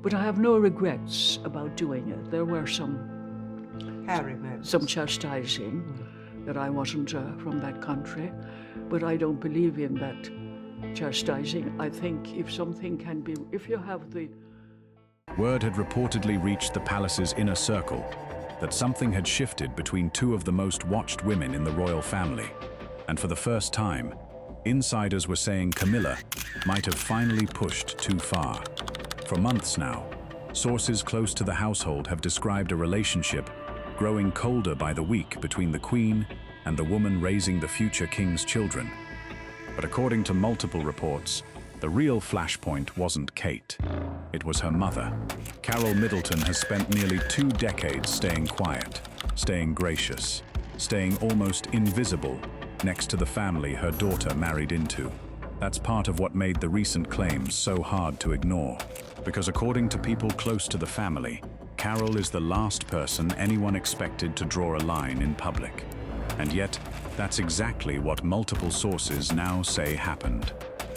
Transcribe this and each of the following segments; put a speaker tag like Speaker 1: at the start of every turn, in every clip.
Speaker 1: But I have no regrets about doing it. There were some chastising that I wasn't from that country, but I don't believe in that chastising. I think if something can be, if you have the...
Speaker 2: Word had reportedly reached the palace's inner circle that something had shifted between two of the most watched women in the royal family. And for the first time, insiders were saying Camilla might have finally pushed too far. For months now, sources close to the household have described a relationship growing colder by the week between the Queen and the woman raising the future king's children. But according to multiple reports, the real flashpoint wasn't Kate. It was her mother. Carole Middleton has spent nearly 2 decades staying quiet, staying gracious, staying almost invisible next to the family her daughter married into. That's part of what made the recent claims so hard to ignore. Because according to people close to the family, Carole is the last person anyone expected to draw a line in public. And yet, that's exactly what multiple sources now say happened.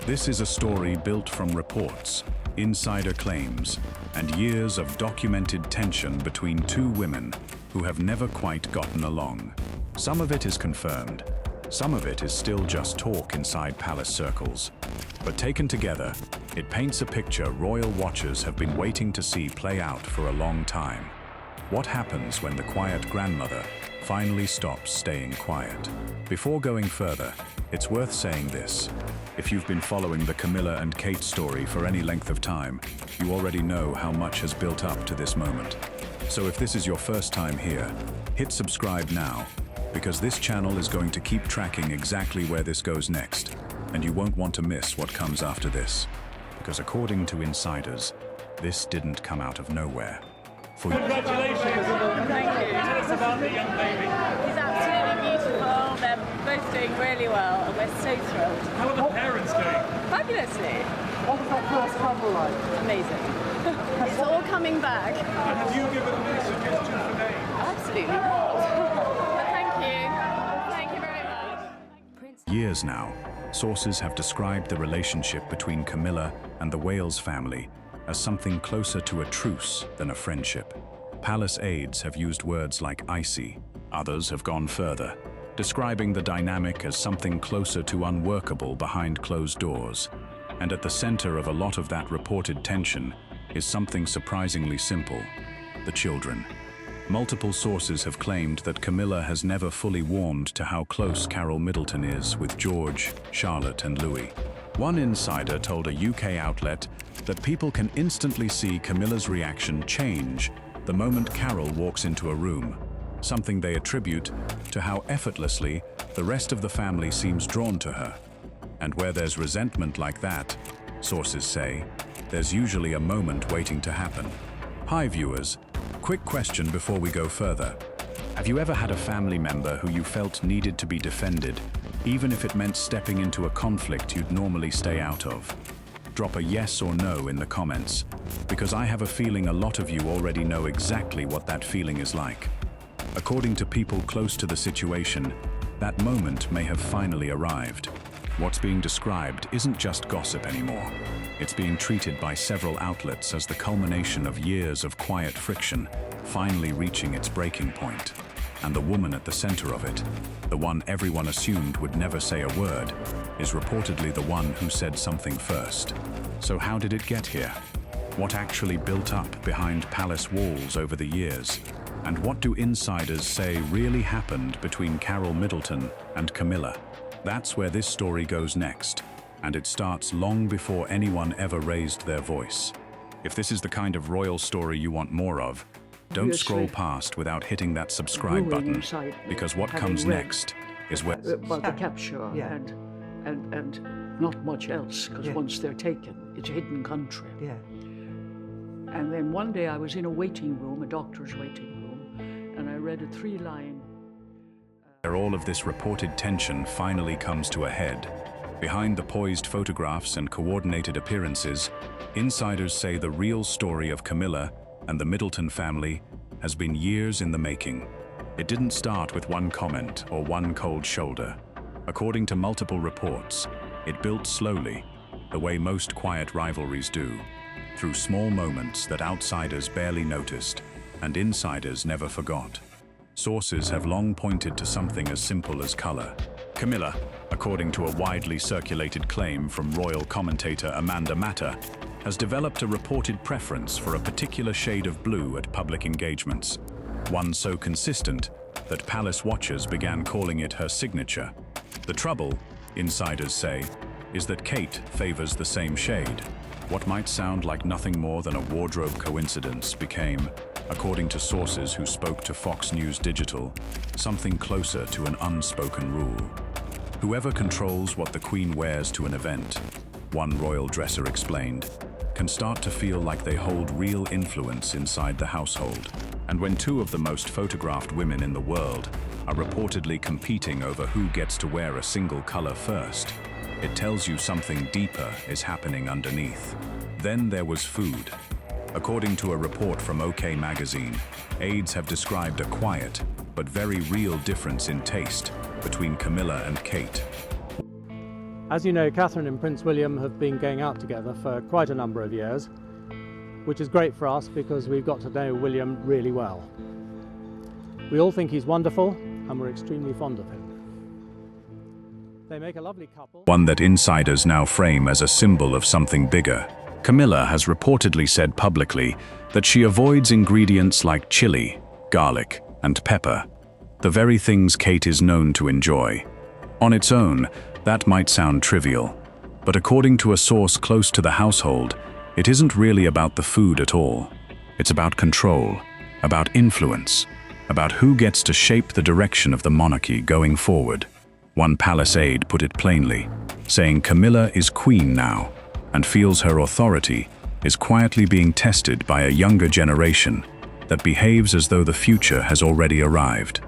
Speaker 2: This is a story built from reports, insider claims, and years of documented tension between two women who have never quite gotten along. Some of it is confirmed. Some of it is still just talk inside palace circles. But taken together, it paints a picture royal watchers have been waiting to see play out for a long time. What happens when the quiet grandmother finally stops staying quiet? Before going further, it's worth saying this. If you've been following the Camilla and Kate story for any length of time, you already know how much has built up to this moment. So if this is your first time here, hit subscribe now, because this channel is going to keep tracking exactly where this goes next, and you won't want to miss what comes after this. Because according to insiders, this didn't come out of nowhere.
Speaker 3: Congratulations!
Speaker 4: Thank you.
Speaker 3: Tell us about the young baby.
Speaker 4: He's absolutely beautiful. They're both doing really well, and we're so thrilled.
Speaker 3: How are the parents doing?
Speaker 4: Fabulously.
Speaker 5: What was that first travel like?
Speaker 4: Amazing. It's all coming back.
Speaker 3: And have you given them any suggestions for names?
Speaker 4: Absolutely not. But thank you. Thank you very much.
Speaker 2: Years now, sources have described the relationship between Camilla and the Wales family as something closer to a truce than a friendship. Palace aides have used words like icy. Others have gone further, describing the dynamic as something closer to unworkable behind closed doors. And at the center of a lot of that reported tension is something surprisingly simple: the children. Multiple sources have claimed that Camilla has never fully warmed to how close Carole Middleton is with George, Charlotte, and Louis. One insider told a UK outlet that people can instantly see Camilla's reaction change the moment Carole walks into a room, something they attribute to how effortlessly the rest of the family seems drawn to her. And where there's resentment like that, sources say, there's usually a moment waiting to happen. Hi viewers, quick question before we go further. Have you ever had a family member who you felt needed to be defended, even if it meant stepping into a conflict you'd normally stay out of? Drop a yes or no in the comments, because I have a feeling a lot of you already know exactly what that feeling is like. According to people close to the situation, that moment may have finally arrived. What's being described isn't just gossip anymore. It's being treated by several outlets as the culmination of years of quiet friction, finally reaching its breaking point. And the woman at the center of it, the one everyone assumed would never say a word, is reportedly the one who said something first. So how did it get here? What actually built up behind palace walls over the years? And what do insiders say really happened between Carole Middleton and Camilla? That's where this story goes next, and it starts long before anyone ever raised their voice. If this is the kind of royal story you want more of, don't scroll past without hitting that subscribe button, because what comes next is where...
Speaker 1: About the capture and not much else, because once they're taken, it's a hidden country.
Speaker 5: Yeah.
Speaker 1: And then one day I was in a waiting room, a doctor's waiting room, and I read a 3-line...
Speaker 2: Where all of this reported tension finally comes to a head. Behind the poised photographs and coordinated appearances, insiders say the real story of Camilla and the Middleton family has been years in the making. It didn't start with one comment or one cold shoulder. According to multiple reports, it built slowly, the way most quiet rivalries do. through small moments that outsiders barely noticed and insiders never forgot. Sources have long pointed to something as simple as color. Camilla, according to a widely circulated claim from royal commentator Amanda Matter, has developed a reported preference for a particular shade of blue at public engagements, one so consistent that palace watchers began calling it her signature. The trouble, insiders say, is that Kate favors the same shade. What might sound like nothing more than a wardrobe coincidence became, according to sources who spoke to Fox News Digital, something closer to an unspoken rule. Whoever controls what the Queen wears to an event, one royal dresser explained, can start to feel like they hold real influence inside the household. And when two of the most photographed women in the world are reportedly competing over who gets to wear a single color first, it tells you something deeper is happening underneath. Then there was food. According to a report from OK Magazine, aides have described a quiet but very real difference in taste between Camilla and Kate.
Speaker 6: As you know, Catherine and Prince William have been going out together for quite a number of years, which is great for us because we've got to know William really well. We all think he's wonderful and we're extremely fond of him. They make a lovely couple.
Speaker 2: One that insiders now frame as a symbol of something bigger. Camilla has reportedly said publicly that she avoids ingredients like chili, garlic, and pepper, the very things Kate is known to enjoy. On its own, that might sound trivial, but according to a source close to the household, it isn't really about the food at all. It's about control, about influence, about who gets to shape the direction of the monarchy going forward. One palace aide put it plainly, saying Camilla is queen now and feels her authority is quietly being tested by a younger generation that behaves as though the future has already arrived.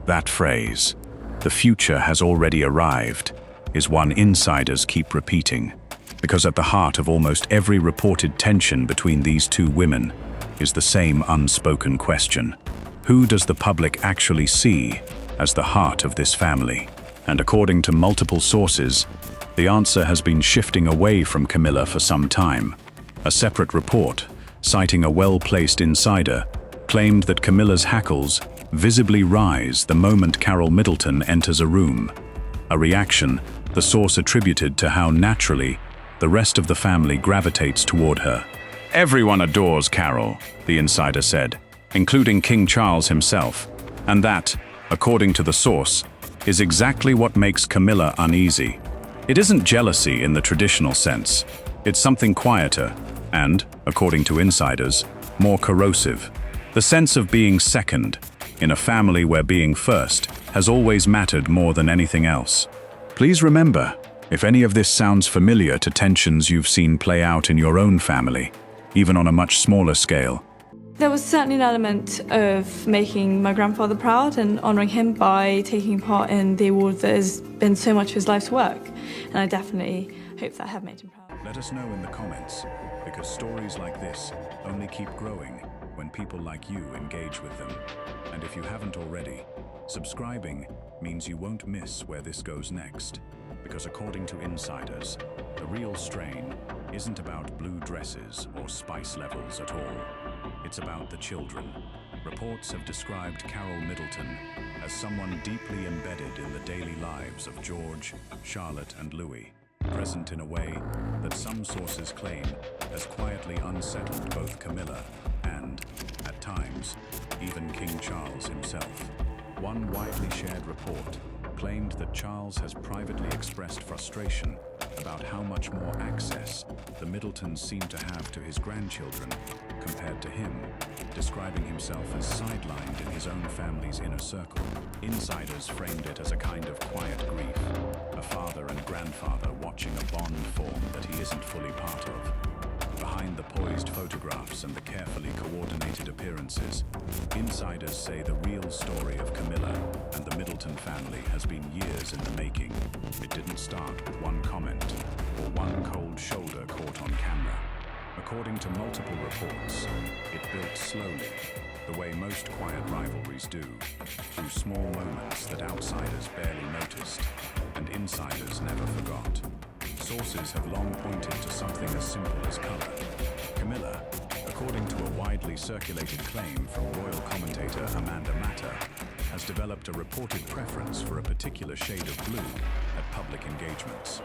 Speaker 2: That phrase, "the future has already arrived," is one insiders keep repeating, because at the heart of almost every reported tension between these two women is the same unspoken question. Who does the public actually see as the heart of this family? And according to multiple sources, the answer has been shifting away from Camilla for some time. A separate report, citing a well-placed insider, claimed that Camilla's hackles visibly rise the moment Carole Middleton enters a room, a reaction the source attributed to how naturally the rest of the family gravitates toward her. Everyone adores Carole, the insider said, including King Charles himself, and that, according to the source, is exactly what makes Camilla uneasy. It isn't jealousy in the traditional sense. It's something quieter and, according to insiders, more corrosive. The sense of being second in a family where being first has always mattered more than anything else. Please remember, if any of this sounds familiar to tensions you've seen play out in your own family, even on a much smaller scale.
Speaker 4: There was certainly an element of making my grandfather proud and honouring him by taking part in the award that has been so much of his life's work. And I definitely hope that I have made him proud.
Speaker 2: Let us know in the comments, because stories like this only keep growing when people like you engage with them. And if you haven't already, subscribing means you won't miss where this goes next. Because according to insiders, the real strain isn't about blue dresses or spice levels at all. It's about the children. Reports have described Carole Middleton as someone deeply embedded in the daily lives of George, Charlotte, and Louis, present in a way that some sources claim has quietly unsettled both Camilla and, at times, even King Charles himself. One widely shared report claimed that Charles has privately expressed frustration about how much more access the Middletons seem to have to his grandchildren compared to him, describing himself as sidelined in his own family's inner circle. Insiders framed it as a kind of quiet grief, a father and grandfather watching a bond form that he isn't fully part of. Behind the poised photographs and the carefully coordinated appearances, insiders say the real story of Camilla and the Middleton family has been years in the making. It didn't start with one comment or one cold shoulder caught on camera. According to multiple reports, it built slowly, the way most quiet rivalries do, through small moments that outsiders barely noticed and insiders never forgot. Sources have long pointed to something as simple as color. Camilla, according to a widely circulated claim from royal commentator Amanda Matter, has developed a reported preference for a particular shade of blue at public engagements.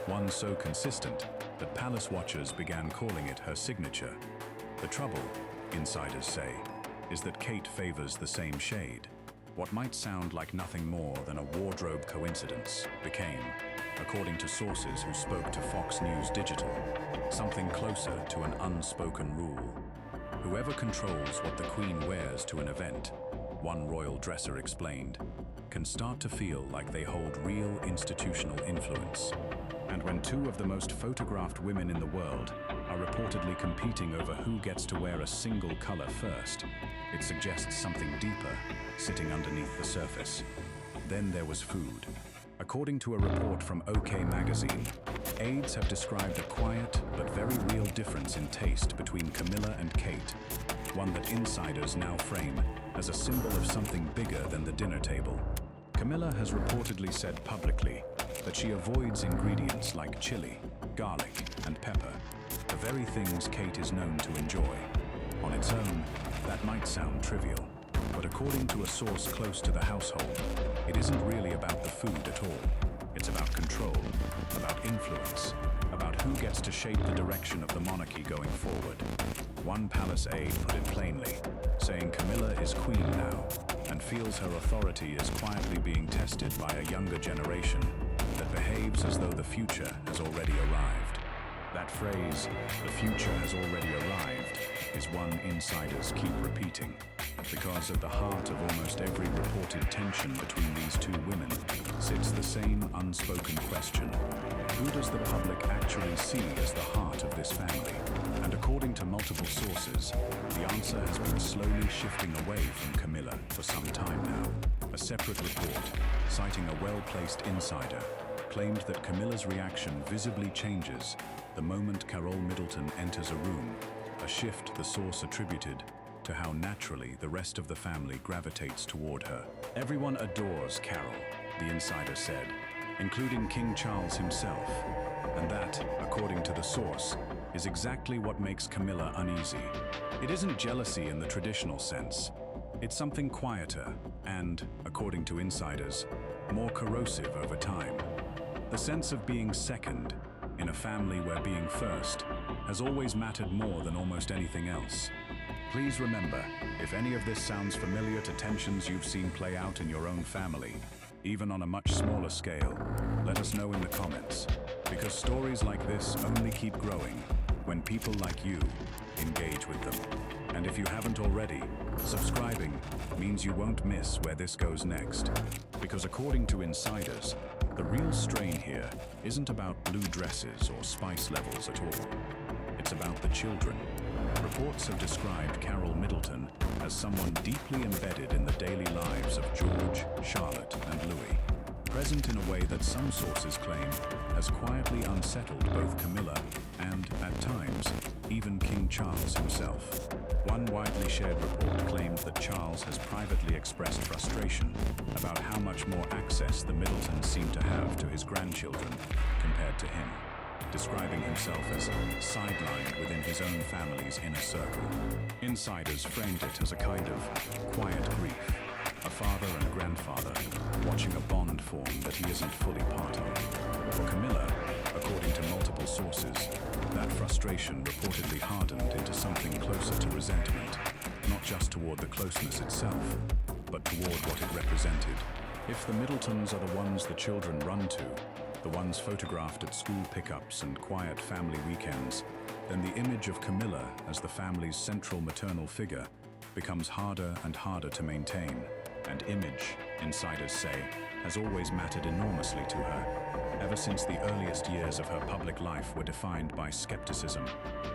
Speaker 2: One so consistent that palace watchers began calling it her signature. The trouble, insiders say, is that Kate favors the same shade. What might sound like nothing more than a wardrobe coincidence became, according to sources who spoke to Fox News Digital, something closer to an unspoken rule. Whoever controls what the Queen wears to an event, one royal dresser explained, can start to feel like they hold real institutional influence. And when two of the most photographed women in the world are reportedly competing over who gets to wear a single color first, it suggests something deeper sitting underneath the surface. Then there was food. According to a report from OK Magazine, aides have described a quiet but very real difference in taste between Camilla and Kate, one that insiders now frame as a symbol of something bigger than the dinner table. Camilla has reportedly said publicly that she avoids ingredients like chili, garlic, and pepper, the very things Kate is known to enjoy. On its own, that might sound trivial, but according to a source close to the household, it isn't really about the food at all. It's about control, about influence, about who gets to shape the direction of the monarchy going forward. One palace aide put it plainly, saying Camilla is queen now and feels her authority is quietly being tested by a younger generation that behaves as though the future has already arrived. That phrase, "the future has already arrived," is one insiders keep repeating, because at the heart of almost every reported tension between these two women sits the same unspoken question: who does the public actually see as the heart of this family? And according to multiple sources, the answer has been slowly shifting away from Camilla for some time now. A separate report, citing a well-placed insider, claimed that Camilla's reaction visibly changes the moment Carole Middleton enters a room, a shift the source attributed to how naturally the rest of the family gravitates toward her. Everyone adores Carole, the insider said, including King Charles himself. And that, according to the source, is exactly what makes Camilla uneasy. It isn't jealousy in the traditional sense. It's something quieter and, according to insiders, more corrosive over time. The sense of being second in a family where being first has always mattered more than almost anything else. Please remember, if any of this sounds familiar to tensions you've seen play out in your own family, even on a much smaller scale, let us know in the comments, because stories like this only keep growing when people like you engage with them. And if you haven't already, subscribing means you won't miss where this goes next. Because according to insiders, the real strain here isn't about blue dresses or spice levels at all. It's about the children. Reports have described Carole Middleton as someone deeply embedded in the daily lives of George, Charlotte, and Louis, present in a way that some sources claim has quietly unsettled both Camilla and, at times, even King Charles himself. One widely shared report claimed that Charles has privately expressed frustration about how much more access the Middletons seem to have to his grandchildren compared to him, describing himself as sidelined within his own family's inner circle. Insiders framed it as a kind of quiet grief, a father and grandfather watching a bond form that he isn't fully part of. For Camilla, according to multiple sources, that frustration reportedly hardened into something closer to resentment, not just toward the closeness itself, but toward what it represented. If the Middletons are the ones the children run to, the ones photographed at school pickups and quiet family weekends, then the image of Camilla as the family's central maternal figure becomes harder and harder to maintain. And image, insiders say, has always mattered enormously to her, ever since the earliest years of her public life were defined by skepticism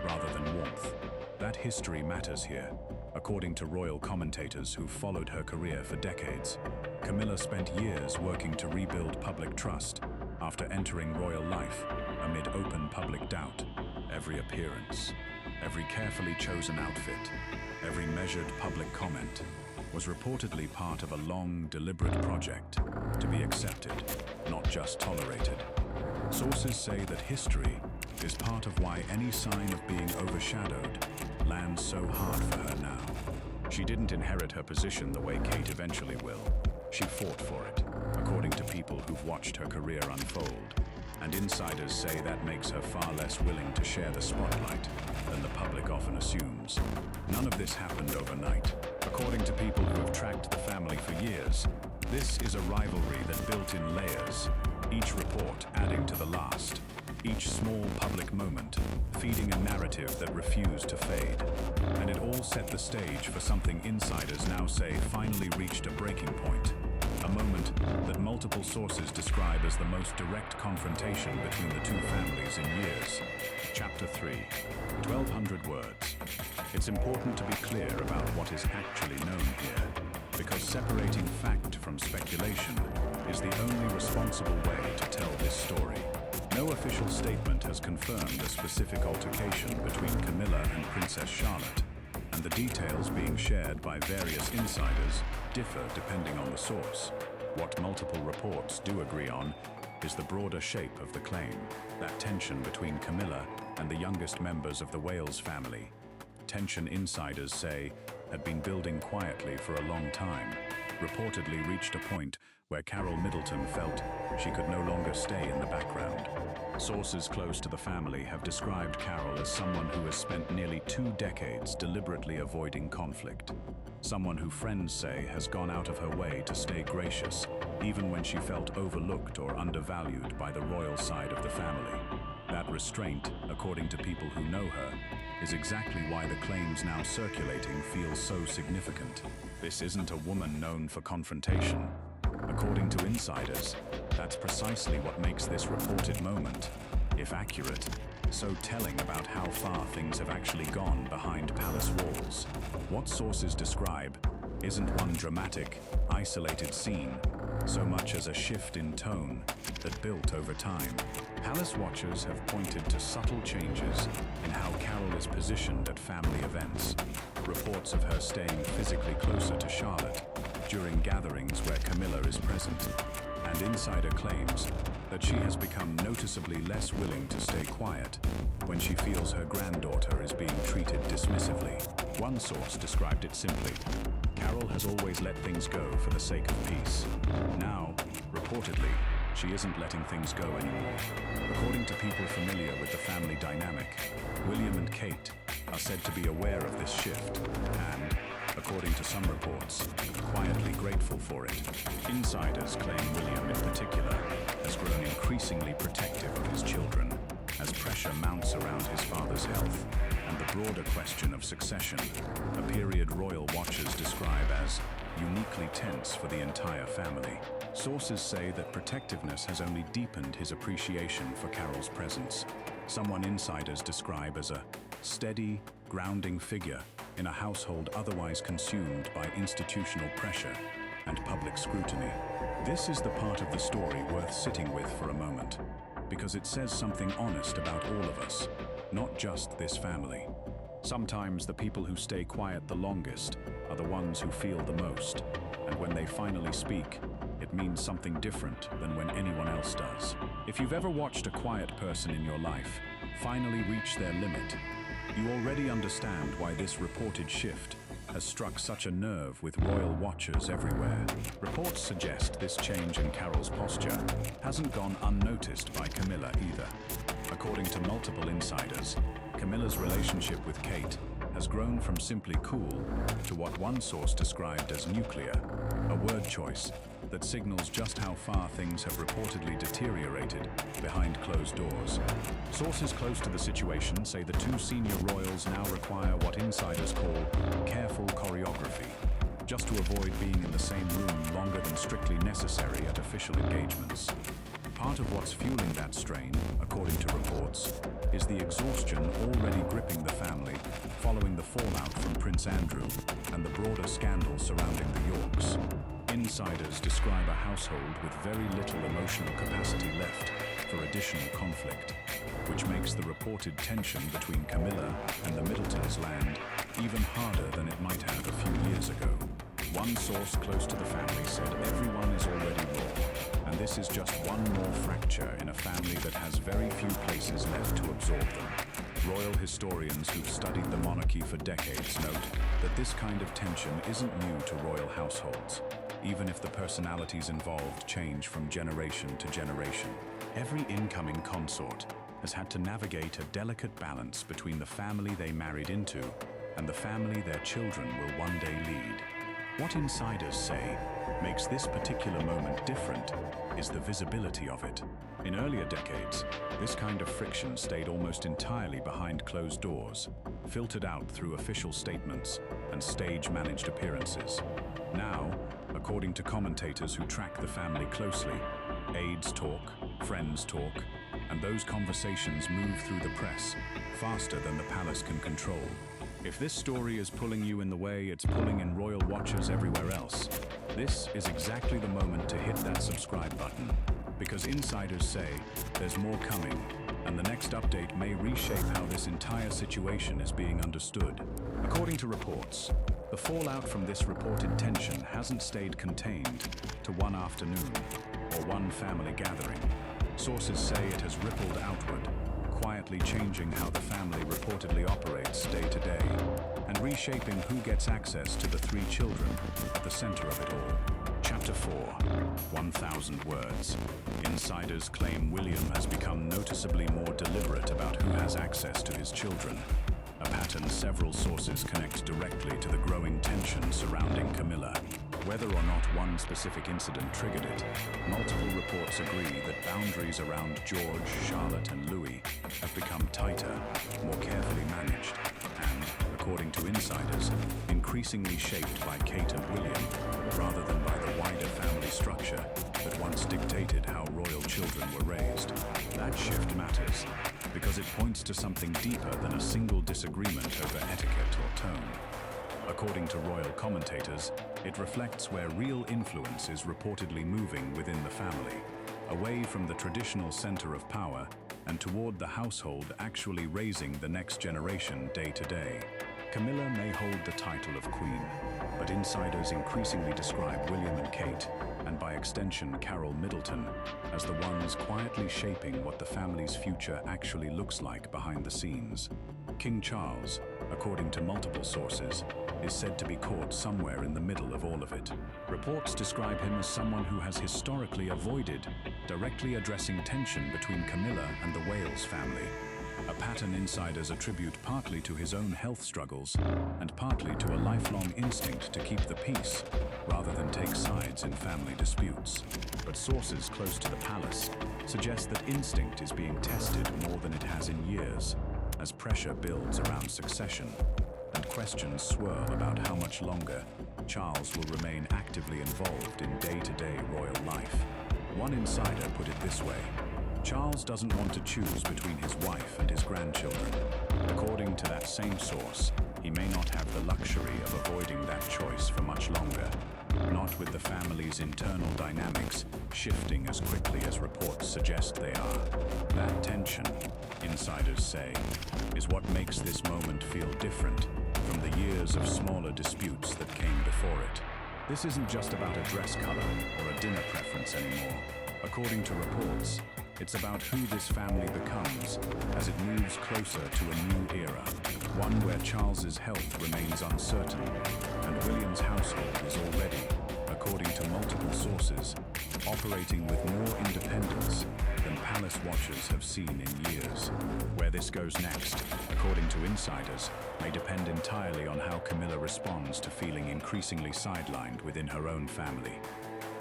Speaker 2: rather than warmth. That history matters here, according to royal commentators who followed her career for decades. Camilla spent years working to rebuild public trust after entering royal life amid open public doubt. Every appearance, every carefully chosen outfit, every measured public comment, was reportedly part of a long, deliberate project to be accepted, not just tolerated. Sources say that history is part of why any sign of being overshadowed lands so hard for her now. She didn't inherit her position the way Kate eventually will. She fought for it, according to people who've watched her career unfold. And insiders say that makes her far less willing to share the spotlight than the public often assumes. None of this happened overnight. According to people who have tracked the family for years, this is a rivalry that built in layers, each report adding to the last, each small public moment feeding a narrative that refused to fade. And it all set the stage for something insiders now say finally reached a breaking point. A moment that multiple sources describe as the most direct confrontation between the two families in years. Chapter 3, 1,200 words. It's important to be clear about what is actually known here, because separating fact from speculation is the only responsible way to tell this story. No official statement has confirmed a specific altercation between Camilla and Princess Charlotte, and the details being shared by various insiders differ depending on the source. What multiple reports do agree on is the broader shape of the claim, that tension between Camilla and the youngest members of the Wales family. Tension, insiders say, had been building quietly for a long time, reportedly reached a point where Carole Middleton felt she could no longer stay in the background. Sources close to the family have described Carole as someone who has spent nearly 2 decades deliberately avoiding conflict. Someone who friends say has gone out of her way to stay gracious, even when she felt overlooked or undervalued by the royal side of the family. That restraint, according to people who know her, is exactly why the claims now circulating feel so significant. This isn't a woman known for confrontation. According to insiders, that's precisely what makes this reported moment, if accurate, so telling about how far things have actually gone behind palace walls. What sources describe isn't one dramatic, isolated scene, so much as a shift in tone that built over time. Palace watchers have pointed to subtle changes in how Carole is positioned at family events. Reports of her staying physically closer to Charlotte during gatherings where Camilla is present, and insider claims that she has become noticeably less willing to stay quiet when she feels her granddaughter is being treated dismissively. One source described it simply: Carole has always let things go for the sake of peace. Now, reportedly, she isn't letting things go anymore. According to people familiar with the family dynamic, William and Kate are said to be aware of this shift and, according to some reports, quietly grateful for it. Insiders claim William in particular has grown increasingly protective of his children as pressure mounts around his father's health and the broader question of succession, a period royal watchers describe as uniquely tense for the entire family. Sources say that protectiveness has only deepened his appreciation for Carole's presence, someone insiders describe as a steady, grounding figure in a household otherwise consumed by institutional pressure and public scrutiny. This is the part of the story worth sitting with for a moment, because it says something honest about all of us, not just this family. Sometimes the people who stay quiet the longest are the ones who feel the most, and when they finally speak, it means something different than when anyone else does. If you've ever watched a quiet person in your life finally reach their limit, you already understand why this reported shift has struck such a nerve with royal watchers everywhere. Reports suggest this change in Carole's posture hasn't gone unnoticed by Camilla either. According to multiple insiders, Camilla's relationship with Kate has grown from simply cool to what one source described as nuclear, a word choice that signals just how far things have reportedly deteriorated behind closed doors. Sources close to the situation say the two senior royals now require what insiders call careful choreography, just to avoid being in the same room longer than strictly necessary at official engagements. Part of what's fueling that strain, according to reports, is the exhaustion already gripping the family following the fallout from Prince Andrew and the broader scandal surrounding the Yorks. Insiders describe a household with very little emotional capacity left for additional conflict, which makes the reported tension between Camilla and the Middletons land even harder than it might have a few years ago. One source close to the family said everyone is already raw, and this is just one more fracture in a family that has very few places left to absorb them. Royal historians who've studied the monarchy for decades note that this kind of tension isn't new to royal households, even if the personalities involved change from generation to generation. Every incoming consort has had to navigate a delicate balance between the family they married into and the family their children will one day lead. What insiders say makes this particular moment different is the visibility of it. In earlier decades, this kind of friction stayed almost entirely behind closed doors, filtered out through official statements and stage-managed appearances. Now, according to commentators who track the family closely, aides talk, friends talk, and those conversations move through the press faster than the palace can control. If this story is pulling you in the way it's pulling in royal watchers everywhere else, this is exactly the moment to hit that subscribe button, because insiders say there's more coming, and the next update may reshape how this entire situation is being understood. According to reports, the fallout from this reported tension hasn't stayed contained to one afternoon or one family gathering. Sources say it has rippled outward, quietly changing how the family reportedly operates day to day, and reshaping who gets access to the 3 children at the center of it all. Chapter 4, 1,000 words. Insiders claim William has become noticeably more deliberate about who has access to his children, a pattern several sources connect directly to the growing tension surrounding Camilla. Whether or not one specific incident triggered it, multiple reports agree that boundaries around George, Charlotte, and Louis have become tighter, more carefully managed, and, according to insiders, increasingly shaped by Kate and William, rather than by the wider family structure that once dictated how royal children were raised. That shift matters, because it points to something deeper than a single disagreement over etiquette or tone. According to royal commentators, it reflects where real influence is reportedly moving within the family, away from the traditional center of power and toward the household actually raising the next generation day to day. Camilla may hold the title of queen, but insiders increasingly describe William and Kate, and by extension Carole Middleton, as the ones quietly shaping what the family's future actually looks like behind the scenes. King Charles, according to multiple sources, is said to be caught somewhere in the middle of all of it. Reports describe him as someone who has historically avoided directly addressing tension between Camilla and the Wales family, a pattern insiders attribute partly to his own health struggles and partly to a lifelong instinct to keep the peace rather than take sides in family disputes. But sources close to the palace suggest that instinct is being tested more than it has in years, as pressure builds around succession and questions swirl about how much longer Charles will remain actively involved in day-to-day royal life. One insider put it this way: Charles doesn't want to choose between his wife and his grandchildren. According to that same source, he may not have the luxury of avoiding that choice for much longer, not with the family's internal dynamics shifting as quickly as reports suggest they are. That tension, insiders say, is what makes this moment feel different from the years of smaller disputes that came before it. This isn't just about a dress color or a dinner preference anymore. According to reports, it's about who this family becomes as it moves closer to a new era, one where Charles's health remains uncertain and William's household is already, according to multiple sources, operating with more independence than palace watchers have seen in years. Where this goes next, according to insiders, may depend entirely on how Camilla responds to feeling increasingly sidelined within her own family.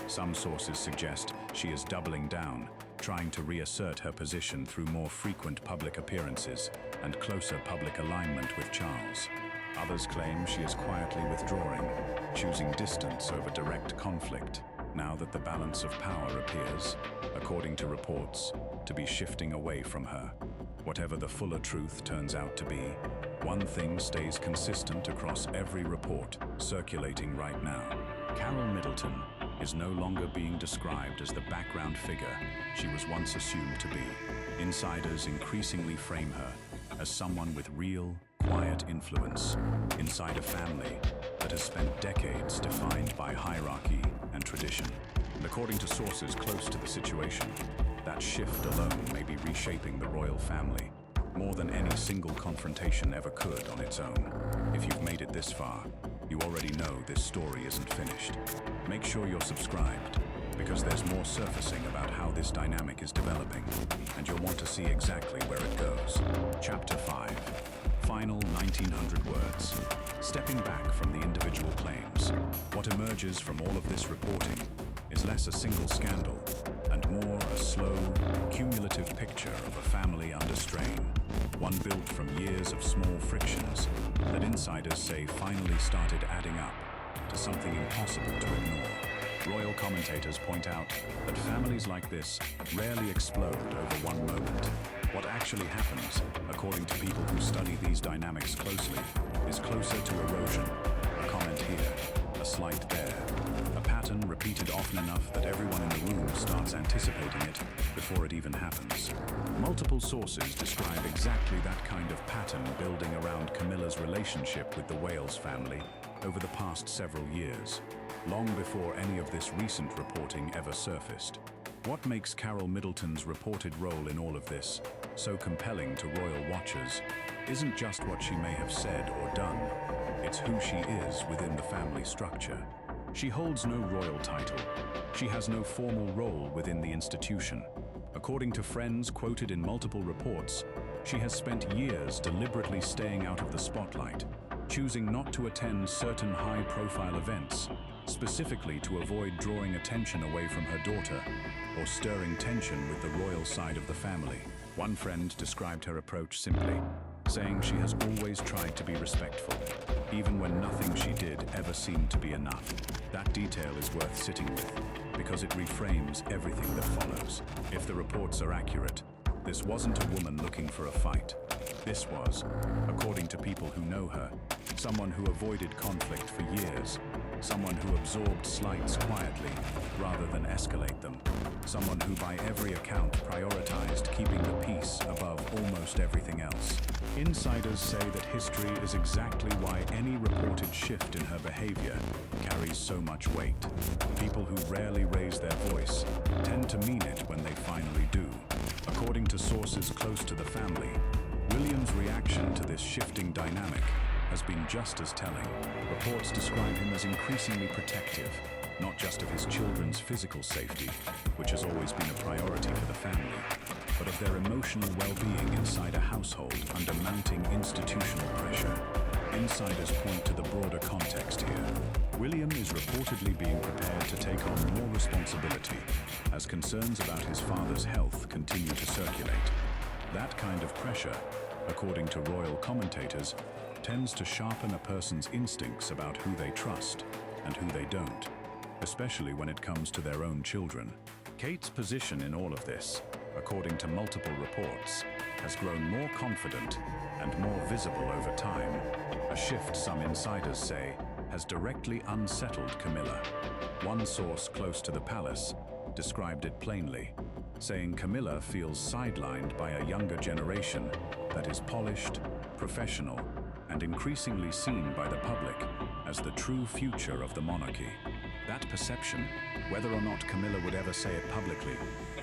Speaker 2: Some sources suggest she is doubling down, trying to reassert her position through more frequent public appearances and closer public alignment with Charles. Others claim she is quietly withdrawing, choosing distance over direct conflict, now that the balance of power appears, according to reports, to be shifting away from her. Whatever the fuller truth turns out to be, one thing stays consistent across every report circulating right now. Carole Middleton is no longer being described as the background figure she was once assumed to be. Insiders increasingly frame her as someone with real, quiet influence inside a family that that has spent decades defined by hierarchy and tradition. And according to sources close to the situation, that shift alone may be reshaping the royal family more than any single confrontation ever could on its own. If you've made it this far, you already know this story isn't finished. Make sure you're subscribed, because there's more surfacing about how this dynamic is developing, and you'll want to see exactly where it goes. Chapter 5. Final 1900 words. Stepping back from the individual claims, what emerges from all of this reporting is less a single scandal and more a slow, cumulative picture of a family under strain, one built from years of small frictions that insiders say finally started adding up to something impossible to ignore. Royal commentators point out that families like this rarely explode over one moment. What actually happens, according to people who study these dynamics closely, is closer to erosion. A comment here, a slight there, a pattern repeated often enough that everyone in the room starts anticipating it before it even happens. Multiple sources describe exactly that kind of pattern building around Camilla's relationship with the Wales family over the past several years, long before any of this recent reporting ever surfaced. What makes Carole Middleton's reported role in all of this so compelling to royal watchers isn't just what she may have said or done, it's who she is within the family structure. She holds no royal title. She has no formal role within the institution. According to friends quoted in multiple reports, she has spent years deliberately staying out of the spotlight, choosing not to attend certain high-profile events, specifically to avoid drawing attention away from her daughter or stirring tension with the royal side of the family. One friend described her approach simply, saying she has always tried to be respectful, even when nothing she did ever seemed to be enough. That detail is worth sitting with, because it reframes everything that follows. If the reports are accurate, this wasn't a woman looking for a fight. This was, according to people who know her, someone who avoided conflict for years, someone who absorbed slights quietly rather than escalate them, someone who by every account prioritized keeping the peace above almost everything else. Insiders say that history is exactly why any reported shift in her behavior carries so much weight. People who rarely raise their voice tend to mean it when they finally do. According to sources close to the family, William's reaction to this shifting dynamic has been just as telling. Reports describe him as increasingly protective, not just of his children's physical safety, which has always been a priority for the family, but of their emotional well-being inside a household under mounting institutional pressure. Insiders point to the broader context here. William is reportedly being prepared to take on more responsibility as concerns about his father's health continue to circulate. That kind of pressure, according to royal commentators, tends to sharpen a person's instincts about who they trust and who they don't, especially when it comes to their own children. Kate's position in all of this, according to multiple reports, has grown more confident and more visible over time, a shift some insiders say has directly unsettled Camilla. One source close to the palace described it plainly, saying Camilla feels sidelined by a younger generation that is polished, professional, and increasingly seen by the public as the true future of the monarchy. That perception, whether or not Camilla would ever say it publicly,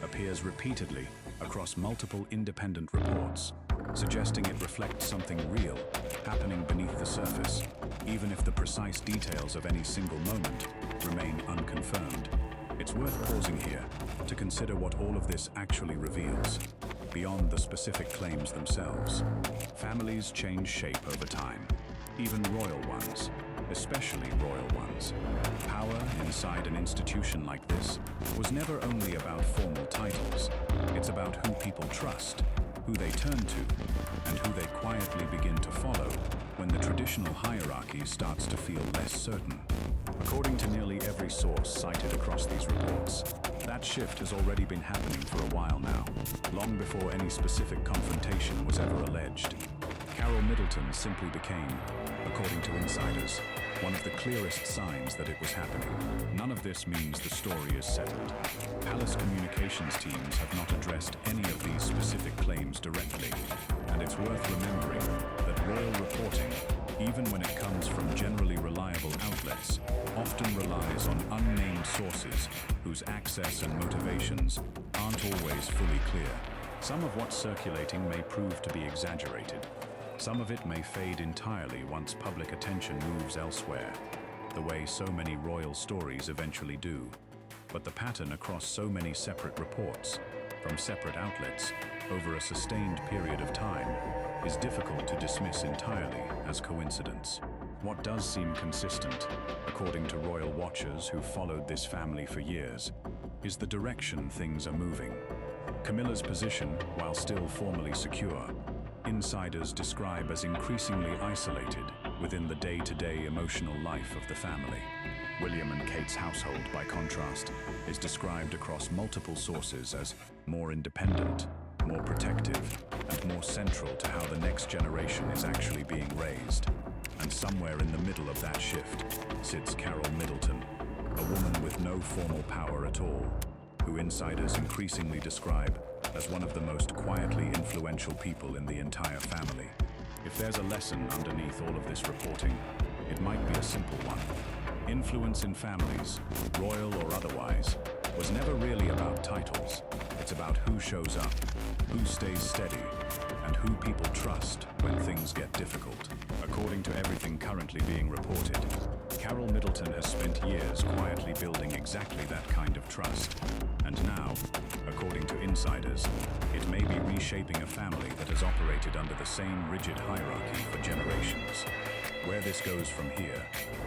Speaker 2: appears repeatedly across multiple independent reports, suggesting it reflects something real happening beneath the surface, even if the precise details of any single moment remain unconfirmed. It's worth pausing here to consider what all of this actually reveals, beyond the specific claims themselves. Families change shape over time, even royal ones, especially royal ones. Power inside an institution like this was never only about formal titles. It's about who people trust, who they turn to, and who they quietly begin to follow when the traditional hierarchy starts to feel less certain. According to nearly every source cited across these reports, that shift has already been happening for a while now, long before any specific confrontation was ever alleged. Carole Middleton simply became, according to insiders, one of the clearest signs that it was happening. None of this means the story is settled. Palace communications teams have not addressed any of these specific claims directly, and it's worth remembering that royal reporting, even when it comes from generally reliable often relies on unnamed sources whose access and motivations aren't always fully clear. Some of what's circulating may prove to be exaggerated. Some of it may fade entirely once public attention moves elsewhere, the way so many royal stories eventually do. But the pattern across so many separate reports, from separate outlets, over a sustained period of time, is difficult to dismiss entirely as coincidence. What does seem consistent, according to royal watchers who followed this family for years, is the direction things are moving. Camilla's position, while still formally secure, insiders describe as increasingly isolated within the day-to-day emotional life of the family. William and Kate's household, by contrast, is described across multiple sources as more independent, more protective, and more central to how the next generation is actually being raised. And somewhere in the middle of that shift sits Carole Middleton, a woman with no formal power at all, who insiders increasingly describe as one of the most quietly influential people in the entire family. If there's a lesson underneath all of this reporting, it might be a simple one. Influence in families, royal or otherwise, was never really about titles. It's about who shows up, who stays steady, and who people trust when things get difficult. According to everything currently being reported, Carole Middleton has spent years quietly building exactly that kind of trust. And now, according to insiders, it may be reshaping a family that has operated under the same rigid hierarchy for generations. Where this goes from here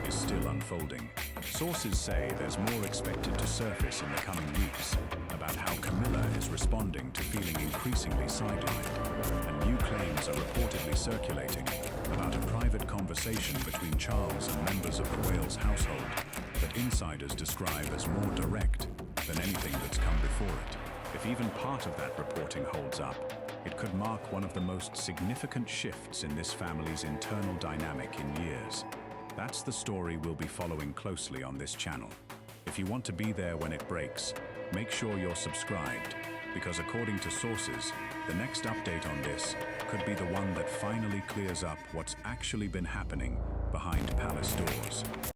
Speaker 2: is still unfolding. Sources say there's more expected to surface in the coming weeks about how Camilla is responding to feeling increasingly sidelined, and new claims are reportedly circulating about a private conversation between Charles and members of the Wales household that insiders describe as more direct than anything that's come before it. If even part of that reporting holds up, it could mark one of the most significant shifts in this family's internal dynamic in years. That's the story we'll be following closely on this channel. If you want to be there when it breaks, make sure you're subscribed, because according to sources, the next update on this could be the one that finally clears up what's actually been happening behind palace doors.